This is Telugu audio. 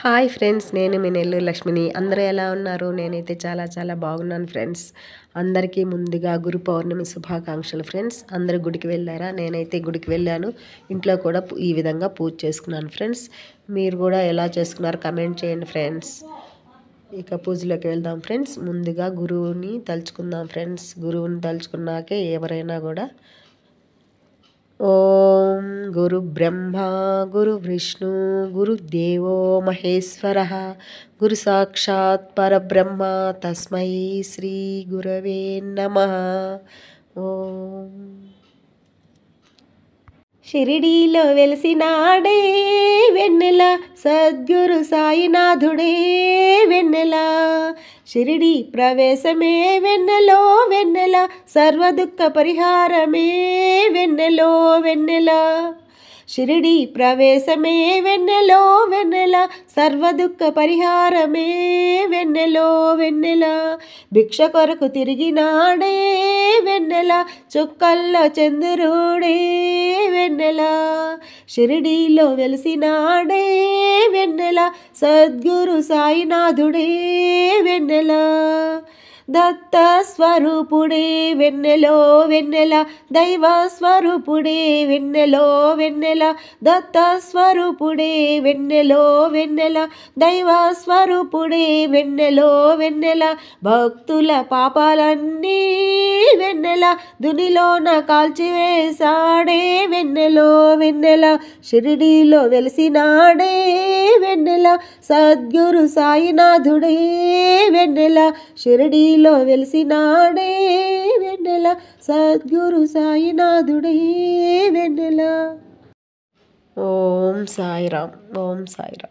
హాయ్ ఫ్రెండ్స్, నేను మీ నెల్లూరు లక్ష్మిని. అందరూ ఎలా ఉన్నారు? నేనైతే చాలా చాలా బాగున్నాను ఫ్రెండ్స్. అందరికీ ముందుగా గురు పౌర్ణమి శుభాకాంక్షలు ఫ్రెండ్స్. అందరూ గుడికి వెళ్ళారా? నేనైతే గుడికి వెళ్ళాను. ఇంట్లో కూడా ఈ విధంగా పూజ చేసుకున్నాను ఫ్రెండ్స్. మీరు కూడా ఎలా చేసుకున్నారు కమెంట్ చేయండి ఫ్రెండ్స్. ఇక పూజలోకి వెళ్దాం ఫ్రెండ్స్. ముందుగా గురువుని తలుచుకుందాం ఫ్రెండ్స్. గురువుని తలుచుకున్నాకే ఎవరైనా కూడా ఓం గురు బ్రహ్మ గురు విష్ణు గురుదేవో మహేశ్వర గురు సాక్షాత్ పరబ్రహ్మ తస్మై శ్రీ గురవే నమః. ఓం షిరిడీలో వెలిసినాడే వెన్నెల సద్గురు సాయినాథుడే వెన్నెల. షిరిడి ప్రవేశమే వెన్నెలో వెన్నెల, సర్వ దుఃఖ పరిహారమే వెన్నెలో వెన్నెల. షిరిడి ప్రవేశమే వెన్నెలో వెన్నెల, సర్వ దుఃఖ పరిహారమే వెన్నెలో వెన్నెల. భిక్ష కొరకు తిరిగినాడే వెన్నెల, చుక్కల్లో చంద్రుడే వెన్నెల. షిరిడీలో వెలిసినాడే వెన్నెల, సద్గురు సాయినాథుడే వెన్నెల. దత్త స్వరూపుడే వెన్నెలో వెన్నెల, దైవ స్వరూపుడే వెన్నెలో వెన్నెల. దత్త స్వరూపుడే వెన్నెలో వెన్నెల, దైవ స్వరూపుడే వెన్నెలో వెన్నెల. భక్తుల పాపాలన్నీ వెన్నెల, దునిలోన కాల్చివేశాడే వెన్నెలో వెన్నెల. షిరిడీలో వెలిసినాడే వెన్నెల, సద్గురు సాయినాథుడే వెన్నెల. షిరిడీలో వెలిసినాడే వెన్నెల, సద్గురు సాయినాథుడే వెన్నెల. ఓం సాయిరామ్. ఓం సాయిరామ్.